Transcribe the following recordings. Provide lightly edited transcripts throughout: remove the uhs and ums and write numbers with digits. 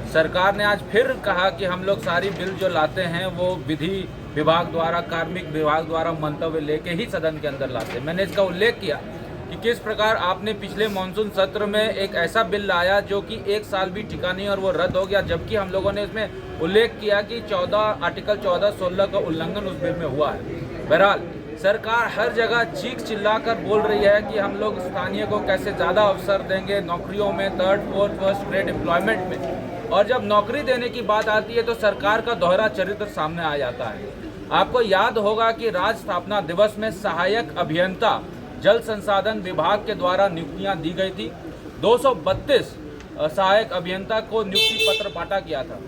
सरकार ने आज फिर कहा कि हम लोग सारी बिल जो लाते हैं वो विधि विभाग द्वारा, कार्मिक विभाग द्वारा मंतव्य लेके ही सदन के अंदर लाते हैं। मैंने इसका उल्लेख किया कि किस प्रकार आपने पिछले मानसून सत्र में एक ऐसा बिल लाया जो कि 1 साल भी टिका नहीं और वो रद्द हो गया, जबकि हम लोगों ने इसमें उल्लेख किया कि आर्टिकल 14-16 का उल्लंघन उस बिल में हुआ है। बहरहाल सरकार हर जगह चीख चिल्ला कर बोल रही है कि हम लोग स्थानीय को कैसे ज़्यादा अवसर देंगे नौकरियों में, 3rd, 4th, 1st grade employment में, और जब नौकरी देने की बात आती है तो सरकार का दोहरा चरित्र सामने आ जाता है। आपको याद होगा कि राज्य स्थापना दिवस में सहायक अभियंता जल संसाधन विभाग के द्वारा नियुक्तियां दी गई थी। 232 सहायक अभियंता को नियुक्ति पत्र बांटा गया था।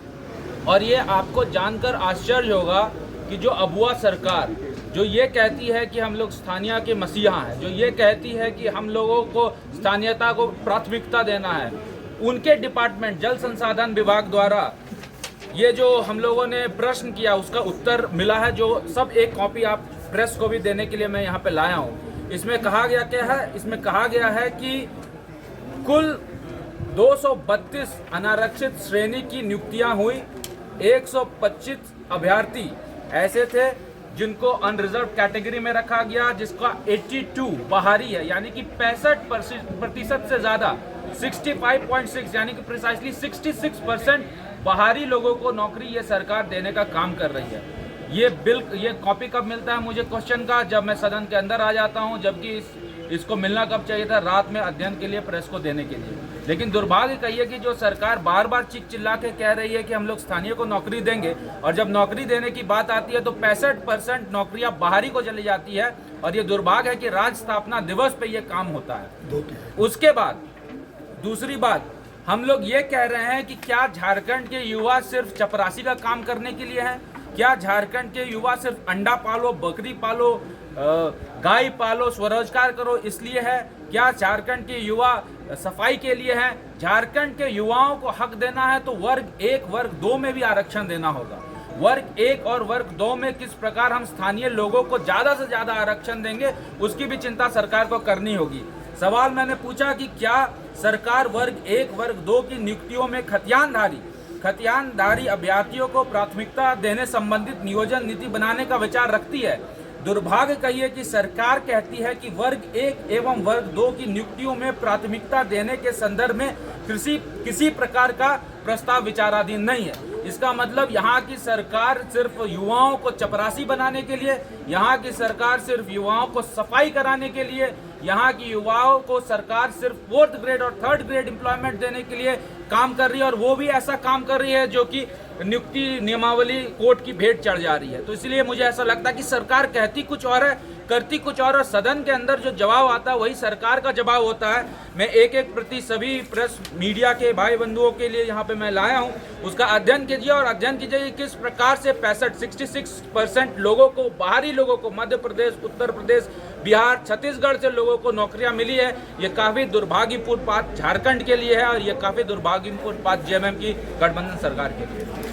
और ये आपको जानकर आश्चर्य होगा कि जो अबुआ सरकार जो ये कहती है कि हम लोग स्थानीय के मसीहा हैं, जो ये कहती है कि हम लोगों को स्थानीयता को प्राथमिकता देना है, उनके डिपार्टमेंट जल संसाधन विभाग द्वारा ये जो हम लोगों ने प्रश्न किया उसका उत्तर मिला है, जो सब एक कॉपी आप प्रेस को भी देने के लिए मैं यहाँ पे लाया हूँ। इसमें कहा गया क्या है? इसमें कहा गया है कि कुल 232 अनारक्षित श्रेणी की नियुक्तियां हुई। 125 अभ्यर्थी ऐसे थे जिनको अनरिजर्व कैटेगरी में रखा गया, जिसका 82 बाहरी है, यानी कि 65% से ज्यादा 65.6 यानी कि प्रिसाइसली 66% बाहरी लोगों को नौकरी ये सरकार देने का काम कर रही है। ये कॉपी कब मिलता है मुझे क्वेश्चन का? जब मैं सदन के अंदर आ जाता हूं, जबकि इसको मिलना कब चाहिए था? रात में अध्ययन के लिए, प्रेस को देने के लिए। लेकिन दुर्भाग्य कहिए कि जो सरकार बार बार चीख चिल्ला के कह रही है कि हम लोग स्थानीय को नौकरी देंगे, और जब नौकरी देने की बात आती है तो 65% नौकरियां बाहरी को चली जाती है। और ये दुर्भाग्य है कि राज्य स्थापना दिवस पे ये काम होता है। उसके बाद दूसरी बात, हम लोग ये कह रहे हैं कि क्या झारखंड के युवा सिर्फ चपरासी का काम करने के लिए हैं? क्या झारखंड के युवा सिर्फ अंडा पालो, बकरी पालो, गाय पालो, स्वरोजगार करो इसलिए है? क्या झारखंड के युवा सफाई के लिए हैं? झारखंड के युवाओं को हक देना है तो वर्ग 1, वर्ग 2 में भी आरक्षण देना होगा। वर्ग 1 और वर्ग 2 में किस प्रकार हम स्थानीय लोगों को ज्यादा से ज्यादा आरक्षण देंगे, उसकी भी चिंता सरकार को करनी होगी। सवाल मैंने पूछा कि क्या सरकार वर्ग 1, वर्ग 2 की नियुक्तियों में खतियानधारी अभ्यर्थियों को प्राथमिकता देने संबंधित नियोजन नीति बनाने का विचार रखती है? दुर्भाग्य कहिए कि सरकार कहती है कि वर्ग 1 एवं वर्ग 2 की नियुक्तियों में प्राथमिकता देने के संदर्भ में किसी प्रकार का प्रस्ताव विचाराधीन नहीं है। इसका मतलब यहाँ की सरकार सिर्फ युवाओं को चपरासी बनाने के लिए, यहाँ की सरकार सिर्फ युवाओं को सफाई कराने के लिए, यहाँ की युवाओं को सरकार सिर्फ 4th ग्रेड और 3rd ग्रेड एम्प्लॉयमेंट देने के लिए काम कर रही है, और वो भी ऐसा काम कर रही है जो कि नियुक्ति नियमावली कोर्ट की भेंट चढ़ जा रही है। तो इसलिए मुझे ऐसा लगता है कि सरकार कहती कुछ और है, करती कुछ और सदन के अंदर जो जवाब आता है वही सरकार का जवाब होता है। मैं एक प्रति सभी प्रेस मीडिया के भाई बंधुओं के लिए यहाँ पे मैं लाया हूँ, उसका अध्ययन कीजिए और अध्ययन कीजिए किस प्रकार से 66% लोगों को, बाहरी लोगों को, मध्य प्रदेश, उत्तर प्रदेश, बिहार, छत्तीसगढ़ से लोगों को नौकरियां मिली है। ये काफी दुर्भाग्यपूर्ण बात झारखंड के लिए है और ये काफी दुर्भाग्यपूर्ण बात जेएमएम की गठबंधन सरकार के लिए है।